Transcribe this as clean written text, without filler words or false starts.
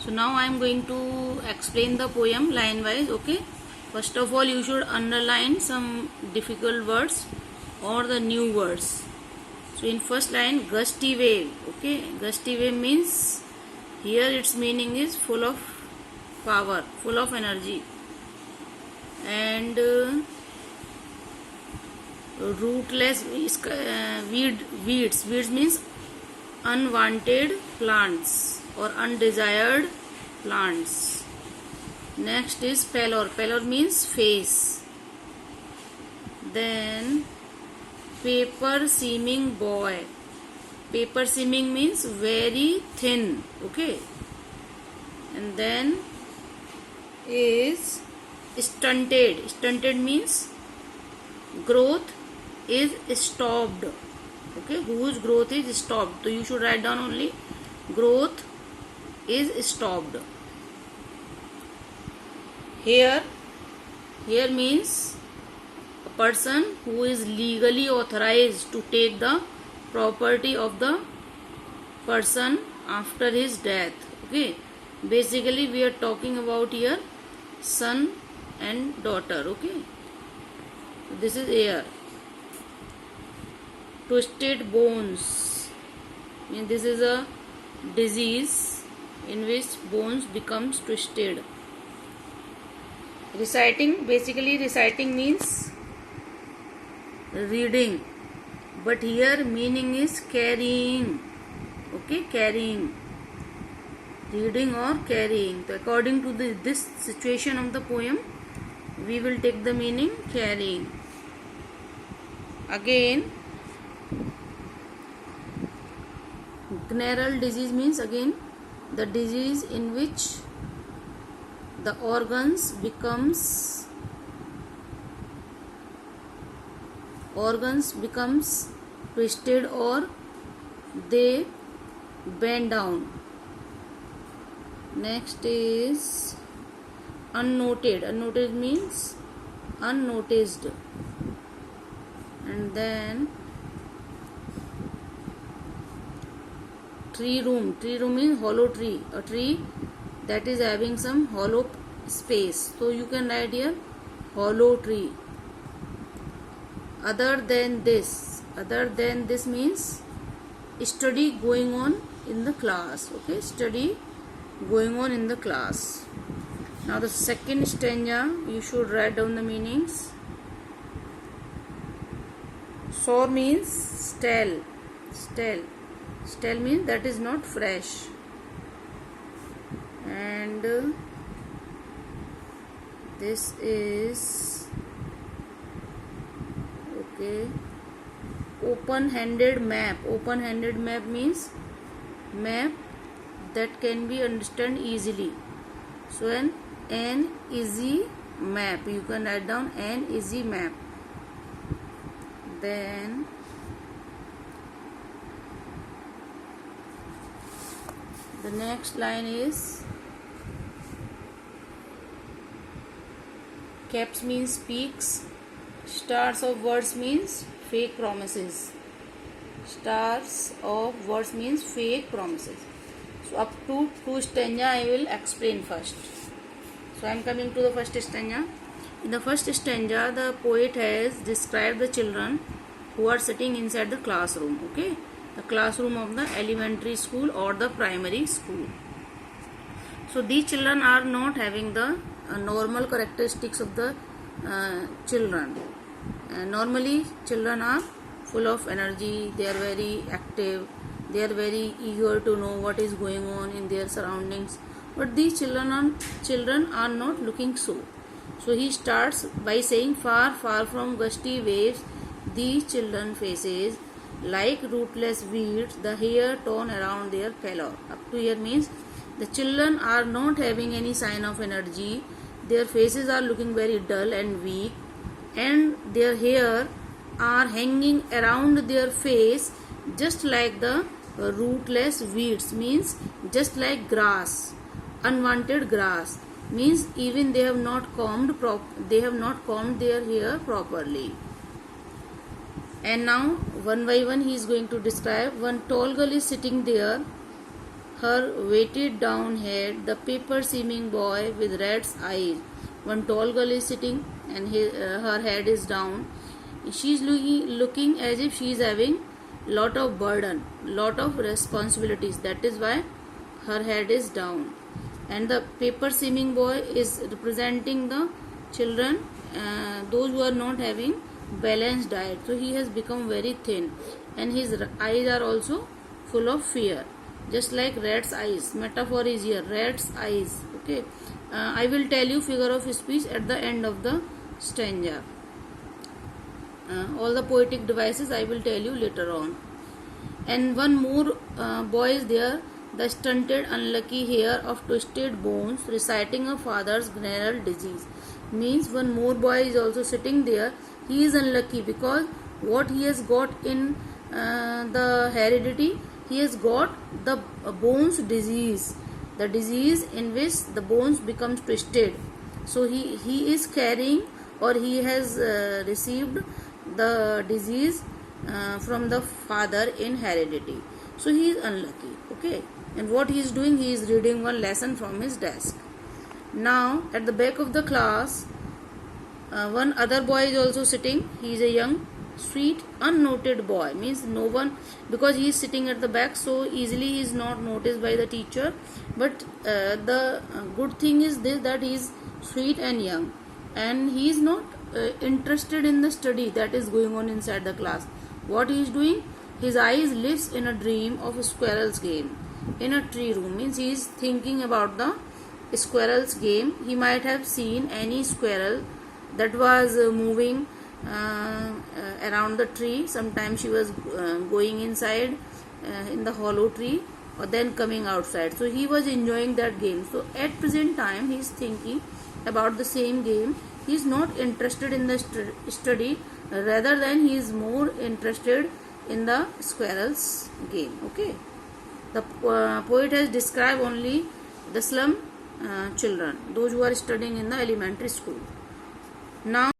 So now I am going to explain the poem line wise. Okay, first of all you should underline some difficult words or the new words. So in first line, gusty wave. Okay, gusty wave means here its meaning is full of power, full of energy. And rootless weeds means unwanted plants or undesired plants. Next is pallor means face. Then paper seeming boy. Paper seeming means very thin. Okay, and then is stunted means growth is stopped. Okay, whose growth is stopped. So you should write down only growth is stopped. Here means a person who is legally authorized to take the property of the person after his death. Okay, basically we are talking about here son and daughter. Okay, this is heir. Twisted bones, this is a disease in which bones becomes twisted. Reciting, basically reciting means reading, but here meaning is carrying. Okay, carrying, reading or carrying. So according to this situation of the poem, we will take the meaning carrying. Again, Gnarl disease means again the disease in which the organs becomes twisted or they bend down. Next is unnoted. Unnoted means unnoticed. And then tree room means hollow tree, a tree that is having some hollow space. So you can write here hollow tree. Other than this means study going on in the class. Okay, study going on in the class. Now the second stanza, you should write down the meanings. Sour means stale means that is not fresh. And this is okay. Open-handed map means map that can be understood easily. So an easy map, you can write down an easy map. Then the next line is caps means peaks. Stars of words means fake promises. Stars of words means fake promises. So up to 2 stanza I will explain first. So I am coming to the first stanza. In the first stanza, the poet has described the children who are sitting inside the classroom. Okay, the classroom of the elementary school or the primary school. So these children are not having the normal characteristics of the children. Normally children are full of energy, they are very active, they are very eager to know what is going on in their surroundings. But these children are not looking so. So he starts by saying, far, far from gusty waves, these children faces like rootless weeds, the hair torn around their pallor. Up to here means the children are not having any sign of energy. Their faces are looking very dull and weak, and their hair are hanging around their face just like the rootless weeds, means just like grass, unwanted grass, means even they have not combed their hair properly. And now one by one he is going to describe. One tall girl is sitting there her weighted down head, the paper seeming boy with rat's eyes. One tall girl is sitting and her head is down. She's looking as if she's having lot of burden, lot of responsibilities. That is why her head is down. And the paper seeming boy is representing the children, those who are not having balanced diet. So he has become very thin and his eyes are also full of fear, just like rat's eyes. Metaphor is here, rat's eyes. Okay, I will tell you figure of speech at the end of the stanza. All the poetic devices I will tell you later on. And one more boy is there, the stunted unlucky hair of twisted bones, reciting a father's general disease. Means one more boy is also sitting there. He is unlucky because what he has got in the heredity, he has got the bones disease, the disease in which the bones become twisted. So he is carrying, or he has received the disease from the father in heredity. So he is unlucky. Okay, and what he is doing, he is reading one lesson from his desk. Now at the back of the class, one other boy is also sitting. He is a young, sweet, unnoted boy. Means no one, because he is sitting at the back, so easily he is not noticed by the teacher. But the good thing is this, that he is sweet and young, and he is not interested in the study that is going on inside the class. What he is doing? His eyes lives in a dream of a squirrel's game in a tree room. Means he is thinking about the squirrel's game. He might have seen any squirrel that was moving around the tree. Sometimes she was going inside in the hollow tree, or then coming outside. So he was enjoying that game. So at present time he is thinking about the same game. He is not interested in the study, rather than he is more interested in the squirrel's game. Okay, the poet has described only the slum children, those who are studying in the elementary school. Now